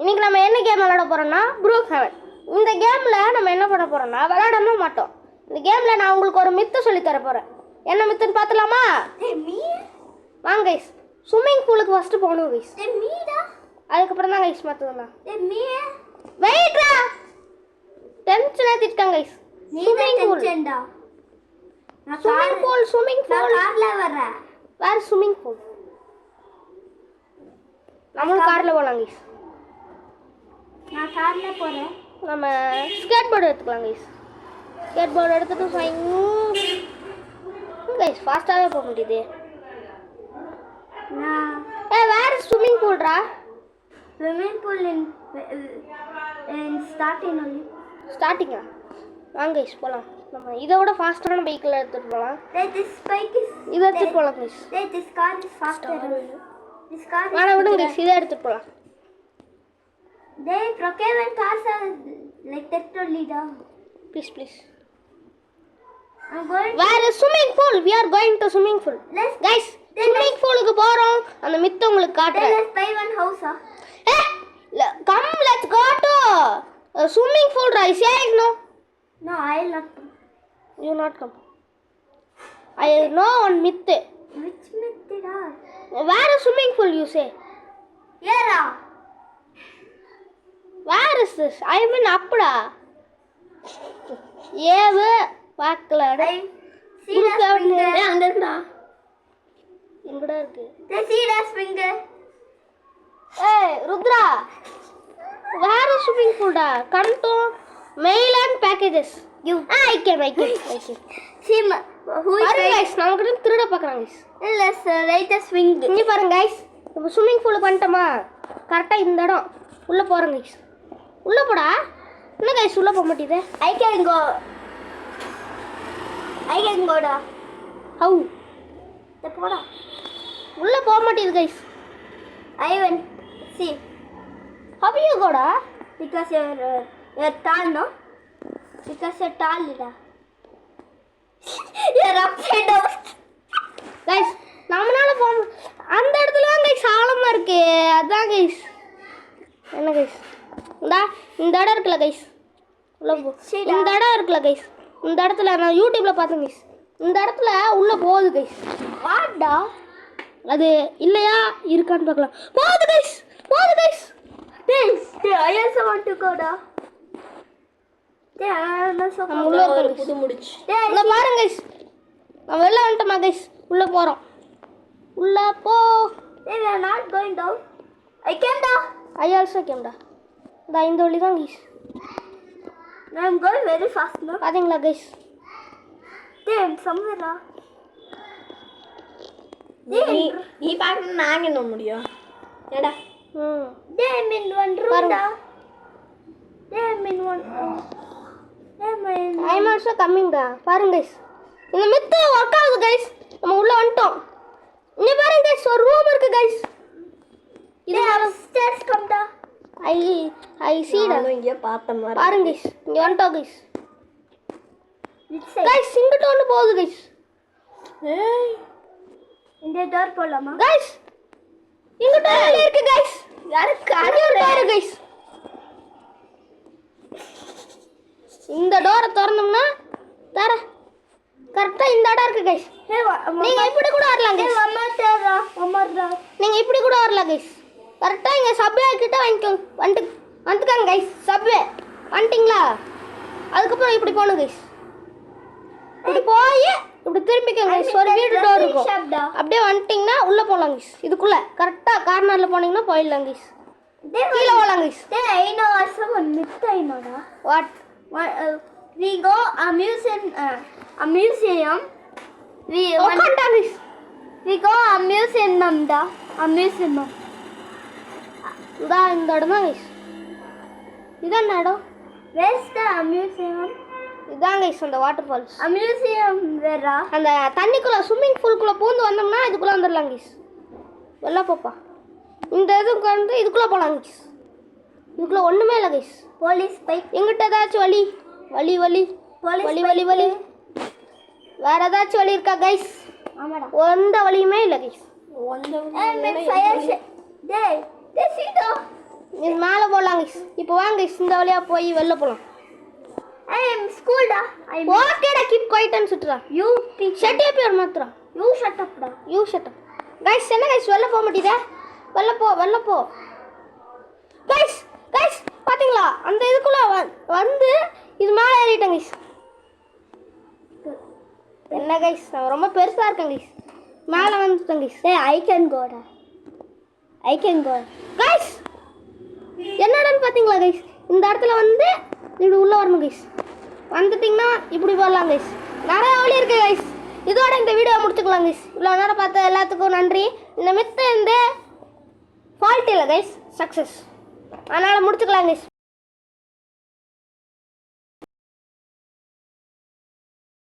இன்னைக்கு நம்ம என்ன கேம் விளையாட போறோம்னா ப்ரூக் ஹெவன். இந்த கேம்ல நம்ம என்ன பண்ண போறோம்னா விளையாடணும் மாட்டோம். இந்த கேம்ல நான் உங்களுக்கு ஒரு மித்து சொல்லி தர போறேன். என்ன மித்துன்னு பார்த்தலாமா? வாங்க கைஸ். ஸ்விம்மிங் பூலுக்கு ஃபர்ஸ்ட் போகணும் கைஸ். அதுக்கப்புறம் தான் கைஸ் மத்ததெல்லாம். வெயிட்ரா. டென்ஷன் ஏத்திட்டாங்க guys. Swimming pool. Swimming pool கார்ல வரேன். வேற ஸ்விம்மிங் பூல். நம்ம கார்ல போலாம் கைஸ். நான் கார்ல போறேன். நம்ம ஸ்கேட் போர்டு எடுத்துக்கலாம் கைஸ். ஸ்கேட் போர்டு எடுத்துட்டு ஃபைன் கைஸ் ஃபாஸ்ட்டாவே போக முடியுது. வேற ஸ்விம்மிங் பூல்ரா. Swimming pool in starting only. ஸ்டார்டிங்கா? வாங்க கைஸ் போலாம். நம்ம இதோட ஃபாஸ்டான பைக்ல எடுத்துட்டு போலாம். This bike is இத எடுத்துட்டு போலாம் guys. This car is faster. This car is வாங்க விடுங்க கைஸ் இத எடுத்துட்டு போலாம். They Brookhaven cars are like that only da. Please. I'm going Where is swimming pool? We are going to swimming pool. Guys, swimming pool க்கு போறோம். அந்த மித்த உங்களுக்கு காட்டுறேன். Let's buy one house. Come, let's go to swimming pool. I say no. No, I'll not come. You not come. I know one myth. Which myth da? Where is swimming pool you say? Here. Where is this? I mean upda. ஏவு பாக்கலடா. See that finger. அங்க இருக்குடா. எங்கடா இருக்கு? They see that finger. ஏய் Rudra. Where is swimming pool da? Come to Mail packages. You. I can. See who is guys? நமக்கு திருட பார்க்கறாங்க guys. Let's write a swing. இங்க பாருங்க guys. நம்ம ஸ்விமிங் பூல் பண்ணிட்டோமா? கரெக்ட்டா இந்த இடம் உள்ள போறோம் guys. உள்ள போடா. என்ன guys உள்ள போக மாட்டீதே? I can go da. How? The poda. உள்ள போக மாட்டீது guys. I will see. How you go da? Because you're tall, no? Because you're tall, da. You're upside down. Guys, நம்மனால போக அந்த இடத்துல தான் guys ஆழமா இருக்கு. அதான் guys. என்ன guys? இந்த இடம் இருக்குல guys. உள்ள போ. இந்த இடம் இருக்குல guys. இந்த இடத்துல நான் YouTubeல பார்த்தேன் guys. இந்த இடத்துல உள்ள போகுது guys. வாடா. அது இல்லையா இருக்கான்னு பார்க்கலாம். போகுது guys. I also want to go da. உள்ள ஒரு புது முடிச்சு. உள்ள பாருங்க guys. நான் வெளில வந்துட்டோமா guys. உள்ள போறோம். உள்ள போ. They are not going down. I came down. I also came down. இந்த வழி தான் guys. I'm going very fast now. பாத்தீங்களா guys? Then somewhere da. நீ பாக்க நான் என்ன முடியும்? ஏடா. They mean one room da. They mean one. I'm also coming da. பாருங்க guys. இந்த மித்து வர்க் ஆகுது guys. நம்ம உள்ள வந்துட்டோம். இங்க பாருங்க guys ஒரு ரூம் இருக்கு guys. இது stairs come da. I see da. இங்க பார்த்த மாதிரி. பாருங்க guys. இங்க வந்துட்டோம் guys. Guys இங்கிட்ட வந்து போகுது guys. ஏய் இந்த டோர் போலாமா? Guys இங்கிட்ட இருக்கு guys. யாரு காரியர் பாரு guys. இந்த டோரை திறந்தோம்னா தர கரெக்ட்டா இந்த இடம் இருக்கு guys. நீங்க இப்படி கூட வரலாம் guys. அம்மாடா. நீங்க இப்படி கூட வரலாம் guys. கரெக்ட்டா இங்க சப்வே கிட்ட வந்துட்டாங்க guys. சப்வே வந்துட்டீங்களா? அதுக்கப்புறம் இப்படி போணும் guys. இப்படி போய் இப்படி திரும்பிக்கங்க guys. ஒரு வீடு டோர் இருக்கும். அப்படியே வந்துட்டீங்கன்னா உள்ள போலாம் guys. இதுக்குள்ள கரெக்ட்டா கார்னர்ல போனீங்கன்னா போயிடலாம் guys. கீழ போலாம் guys. I know someone myth I know da. What? We go a museum. We go a museum da. A museum. இந்த இடம் தான் guys. இதான் இடம். Where's the museum? இதான் guys அந்த water falls. A museum where? அந்த தண்ணிக்குள்ள ஸ்விம்மிங் பூல்குள்ள பூந்து வந்தோம்னா இதுக்குள்ள வந்துடலாம் guys. வெள்ள போப்பா. இந்த இதுக்கு வந்து இதுக்குள்ள போலாம் guys. இதுக்குள்ள ஒண்ணுமே இல்ல guys. Police bike. எங்கிட்ட ஏதாச்சும் வழி. வேற ஏதாச்சும் வழி இருக்கா guys? ஆமாடா. எந்த வழியுமே இல்ல guys. fire. They see da. இது மேலே போடலாம் கைஸ். இப்போ வாங்க கைஸ், இந்த வழியாக போய் வெளில போகலாம். I'm school da. ஓகேடா, கீப் குவைட்னு சுட்டுறா. You speak. Shut up your மாத்ரா. You shut up da. You shut up. Guys என்ன கைஸ் வெளில போக மாட்டேதா? வெளில போ கைஸ். பாத்தீங்களா அந்த இதுக்குள்ள வந்து இது மேலே ஏறிட்டேன் கைஸ். என்ன கைஸ், நான் ரொம்ப பெருசா இருக்கேன் கைஸ். மேலே வந்துட்டேன் guys. Hey, I can go da. I can go. Guys என்னடான்னு பார்த்தீங்களா கைஸ், இந்த இடத்துல வந்து இப்படி உள்ளே வரணும் கைஸ். வந்துட்டிங்கன்னா இப்படி போடலாம் கைஸ். நிறைய வழி இருக்குது கைஸ். இதோட இந்த வீடியோ முடிச்சுக்கலாம் கைஸ். இவ்வளோ நேரம் பார்த்த எல்லாத்துக்கும் நன்றி. இந்த மித்து வந்து ஃபால்ட் இல்லை கைஸ், சக்ஸஸ். அதனால் முடிச்சுக்கலாம் கைஸ்.